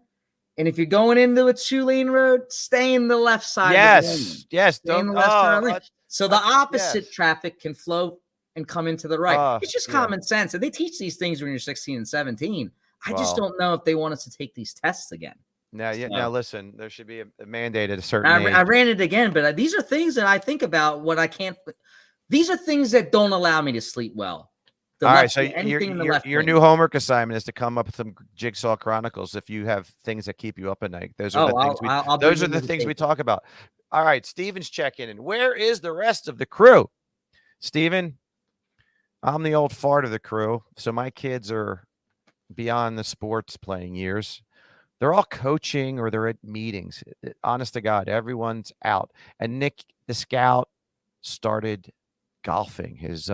and if you're going into a 2-lane road, stay in the left side. Yes. Stay in the left side lane. So the opposite traffic can flow and come into the right. It's just common sense. And they teach these things when you're 16 and 17. I just don't know if they want us to take these tests again. Now, now listen, there should be a mandate at a certain age. I ran it again, but these are things that I think about when I can't. These are things that don't allow me to sleep well. All right, so your new homework assignment is to come up with some Jigsaw Chronicles if you have things that keep you up at night. Those are the things we talk about. All right, Steven's checking in. Where is the rest of the crew? Steven, I'm the old fart of the crew, so my kids are beyond the sports playing years. They're all coaching or they're at meetings. Honest to God, everyone's out. And Nick, the scout, started golfing. His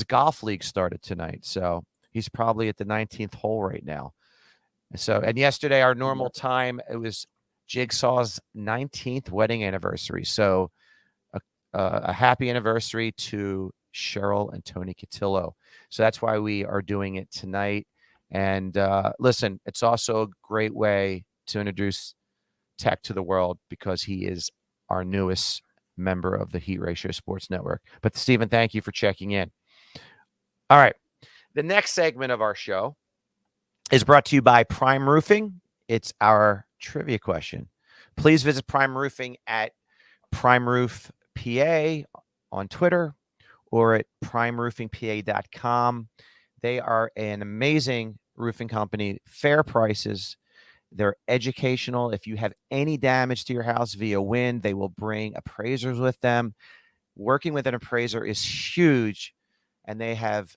golf league started tonight. So he's probably at the 19th hole right now. So, and yesterday, our normal time, it was Jigsaw's 19th wedding anniversary. So a happy anniversary to Cheryl and Tony Cotillo. So that's why we are doing it tonight. And listen, it's also a great way to introduce Tech to the world because he is our newest member of the Heat Ratio Sports Network. But Stephen, thank you for checking in. All right. The next segment of our show is brought to you by Prime Roofing. It's our trivia question. Please visit Prime Roofing at Prime Roof PA on Twitter or at primeroofingpa.com. They are an amazing roofing company, fair prices. They're educational. If you have any damage to your house via wind, they will bring appraisers with them. Working with an appraiser is huge, and they have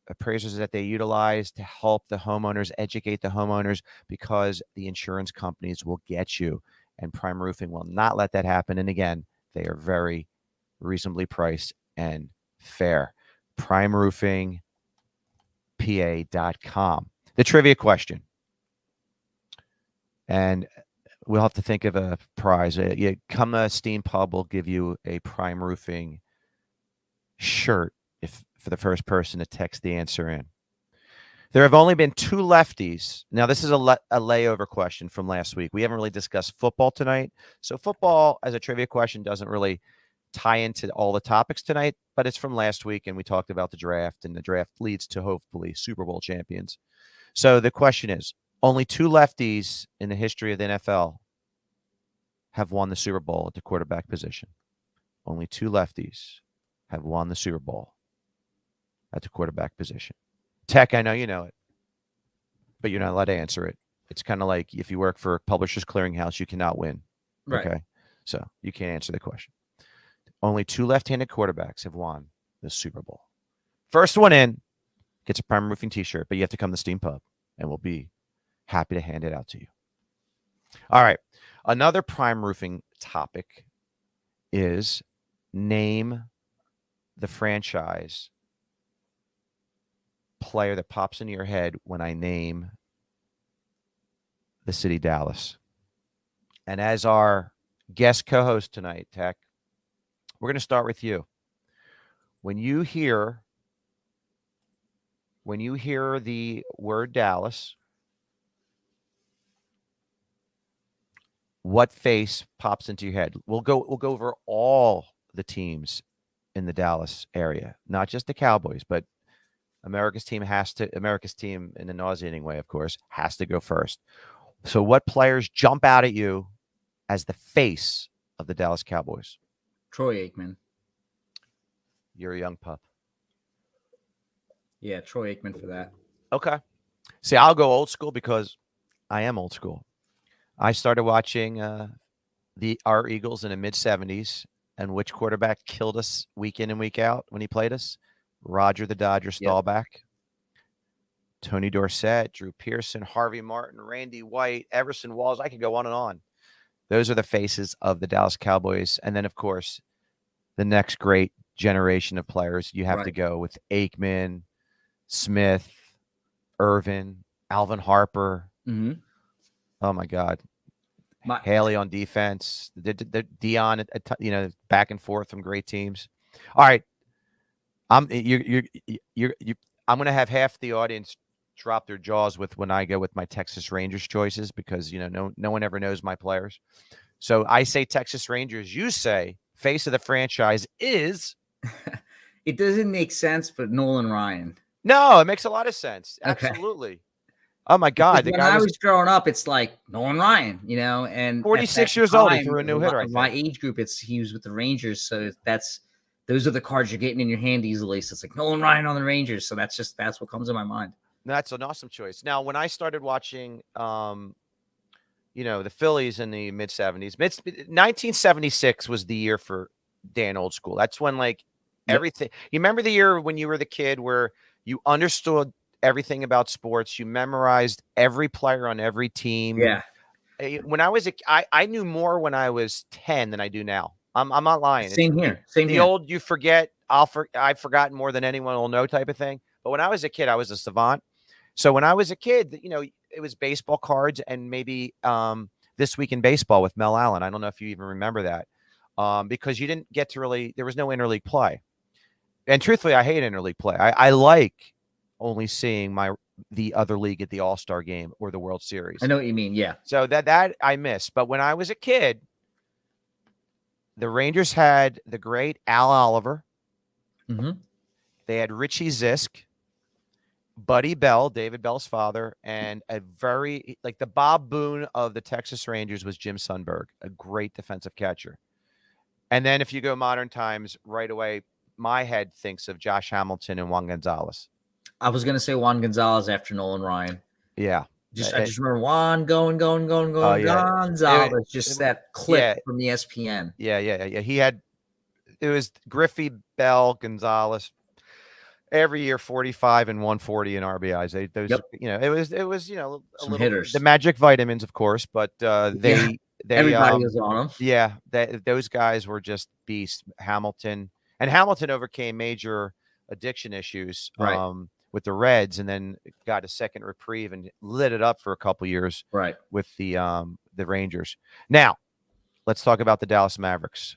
appraisers that they utilize to help the homeowners, educate the homeowners, because the insurance companies will get you, and Prime Roofing will not let that happen. And again, they are very reasonably priced and fair. primeroofingpa.com. The trivia question. And we'll have to think of a prize. Come to Steam Pub, we'll give you a Prime Roofing shirt for the first person to text the answer in. There have only been 2 lefties. Now, this is a layover question from last week. We haven't really discussed football tonight. So football as a trivia question doesn't really tie into all the topics tonight, but it's from last week, and we talked about the draft, and the draft leads to hopefully Super Bowl champions. So the question is, only 2 lefties in the history of the NFL have won the Super Bowl at the quarterback position. Only 2 lefties have won the Super Bowl at the quarterback position. Tech, I know you know it, but you're not allowed to answer it. It's kind of like if you work for Publishers Clearinghouse, you cannot win. Right. Okay, so you can't answer the question. Only 2 left-handed quarterbacks have won the Super Bowl. First one in gets a Prime Roofing t-shirt, but you have to come to Steam Pub, and we'll be happy to hand it out to you. All right. Another Prime Roofing topic is name the franchise player that pops into your head when I name the city Dallas. And as our guest co-host tonight, Tech, we're going to start with you. When you hear the word Dallas, what face pops into your head? We'll go over all the teams in the Dallas area, not just the Cowboys, but America's team in a nauseating way, of course, has to go first. So what players jump out at you as the face of the Dallas Cowboys? Troy Aikman. You're a young pup. Yeah, Troy Aikman for that. Okay. See, I'll go old school because I am old school. I started watching our Eagles in the mid-'70s, and which quarterback killed us week in and week out when he played us? Roger the Dodger Staubach. Tony Dorsett, Drew Pearson, Harvey Martin, Randy White, Everson Walls. I could go on and on. Those are the faces of the Dallas Cowboys. And then, of course, the next great generation of players, you have to go with Aikman, Smith, Irvin, Alvin Harper. Mm-hmm. Oh, my God. Haley on defense. The Dion, back and forth from great teams. All right. I'm going to have half the audience drop their jaws when I go with my Texas Rangers choices because, no one ever knows my players. So I say Texas Rangers. You say face of the franchise is. It doesn't make sense, but Nolan Ryan. No, it makes a lot of sense. Okay. Absolutely. Oh, my God. When I was growing up, it's like Nolan Ryan, and 46 years old, he threw a no hitter. My age group, he was with the Rangers. So those are the cards you're getting in your hand easily. So it's like Nolan Ryan on the Rangers. So that's what comes to my mind. That's an awesome choice. Now, when I started watching, the Phillies in the mid-'70s, 1976 was the year for Dan Old School. That's when everything. You remember the year when you were the kid where you understood everything about sports. You memorized every player on every team. Yeah. When I was I knew more when I was 10 than I do now. I'm not lying. Same here. The old you forget. I've forgotten more than anyone will know type of thing. But when I was a kid, I was a savant. So when I was a kid, it was baseball cards and maybe This Week in Baseball with Mel Allen. I don't know if you even remember that because you didn't get to there was no interleague play. And truthfully, I hate interleague play. I like only seeing the other league at the All-Star game or the World Series. I know what you mean. Yeah. So that I miss. But when I was a kid, the Rangers had the great Al Oliver. Mm-hmm. They had Richie Zisk, Buddy Bell, David Bell's father, and the Bob Boone of the Texas Rangers was Jim Sundberg, a great defensive catcher. And then if you go modern times, right away, my head thinks of Josh Hamilton and Juan Gonzalez. I was going to say Juan Gonzalez after Nolan Ryan. Yeah. I just remember Juan going, yeah. Gonzalez, that clip from ESPN. Yeah. It was Griffey, Bell, Gonzalez. Every year, 45 and 140 in RBIs. It was some hitters. The magic vitamins, of course, but everybody was on them. Yeah, those guys were just beasts. Hamilton overcame major addiction issues with the Reds, and then got a second reprieve and lit it up for a couple years with the Rangers. Now, let's talk about the Dallas Mavericks.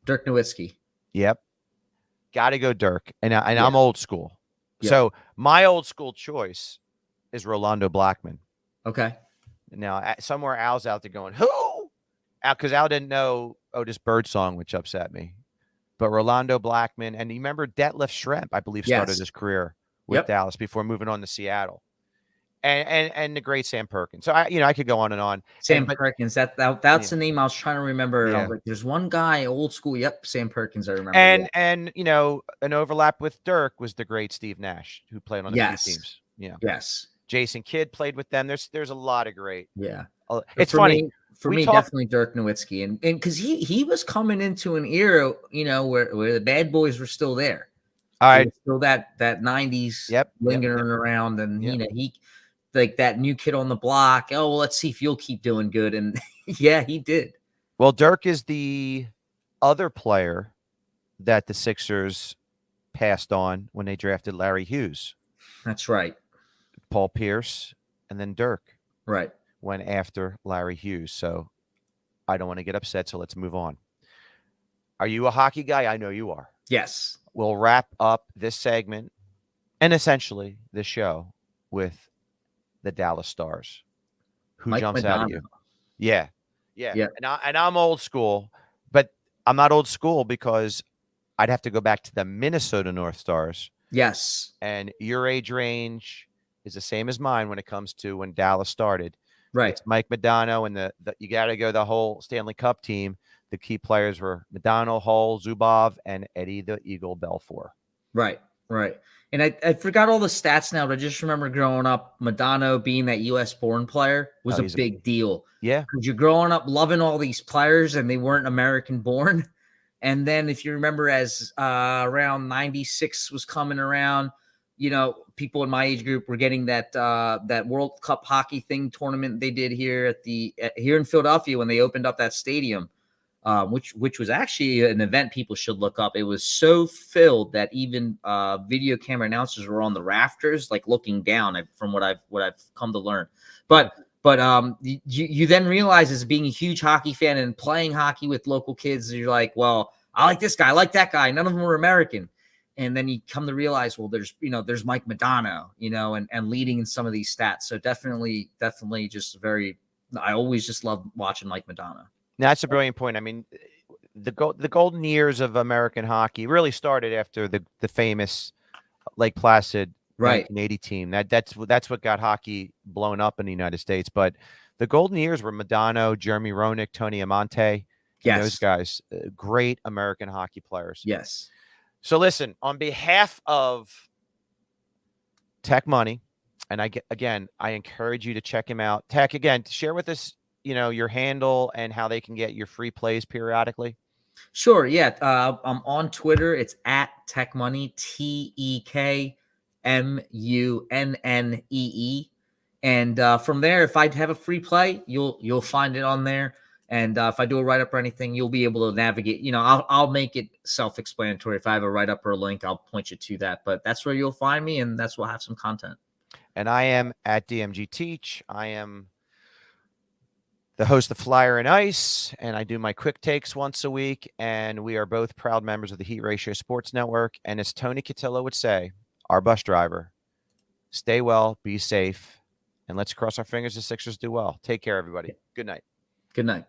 Dirk Nowitzki. Yep. Got to go Dirk. And I'm old school. Yep. So my old school choice is Rolando Blackman. Okay. Now, somewhere Al's out there going, who? Because Al didn't know Otis Birdsong, which upset me. But Rolando Blackman, and you remember Detlef Schrempf, I believe, started his career with Dallas before moving on to Seattle. And the great Sam Perkins. So I could go on and on. Perkins. That's the name I was trying to remember. Yeah. I was like, there's one guy, old school. Yep, Sam Perkins. I remember. And an overlap with Dirk was the great Steve Nash, who played on a few teams. Yeah. Yes. Jason Kidd played with them. There's a lot of great. Yeah. It's funny. For me, definitely Dirk Nowitzki, and because he was coming into an era, where the bad boys were still there. All right. Still that 90s lingering around, and he. Like that new kid on the block. Oh, well, let's see if you'll keep doing good. And yeah, he did. Well, Dirk is the other player that the Sixers passed on when they drafted Larry Hughes. That's right. Paul Pierce and then Dirk. Right. Went after Larry Hughes. So I don't want to get upset. So let's move on. Are you a hockey guy? I know you are. Yes. We'll wrap up this segment and essentially this show with the Dallas Stars. Who Mike jumps Madonna. out at you? Yeah. And I'm old school, but I'm not old school because I'd have to go back to the Minnesota North Stars Yes. And your age range is the same as mine when it comes to when Dallas started. Right. It's Mike Modano, and the you got to go the whole Stanley Cup team. The key players were Modano, Hull, Zubov, and Eddie the Eagle Belfour. Right. Right. And I forgot all the stats now, but I just remember growing up, Modano being that U.S. born player was a big deal. Yeah. Because you're growing up loving all these players and they weren't American born. And then if you remember, as around 96 was coming around, you know, people in my age group were getting that World Cup hockey tournament they did here here in Philadelphia when they opened up that stadium, which was actually an event people should look up. It was so filled that even video camera announcers were on the rafters, like looking down, from what I've come to learn. But you then realize, as being a huge hockey fan and playing hockey with local kids, you're like, well, I like this guy, I like that guy. None of them were American. And then you come to realize, well, there's Mike Modano, and leading in some of these stats. So definitely I always just love watching Mike Modano. Now, that's a brilliant point. I mean, the golden years of American hockey really started after the famous Lake Placid 1980 team. That's what got hockey blown up in the United States. But the golden years were Modano, Jeremy Roenick, Tony Amante, and those guys, great American hockey players. Yes. So listen, on behalf of Tech Money, and I encourage you to check him out. Tech, again, share with us, your handle and how they can get your free plays periodically. Sure. Yeah. I'm on Twitter. It's at Tech Money, TEKMUNNEE. And from there, if I have a free play, you'll find it on there. And if I do a write-up or anything, you'll be able to navigate. I'll make it self-explanatory. If I have a write-up or a link, I'll point you to that. But that's where you'll find me, and that's where I'll have some content. And I am at DMG Teach. I am the host of Flyer and Ice, and I do my quick takes once a week. And we are both proud members of the Heat Ratio Sports Network. And as Tony Cotillo would say, our bus driver, stay well, be safe, and let's cross our fingers the Sixers do well. Take care, everybody. Good night. Good night.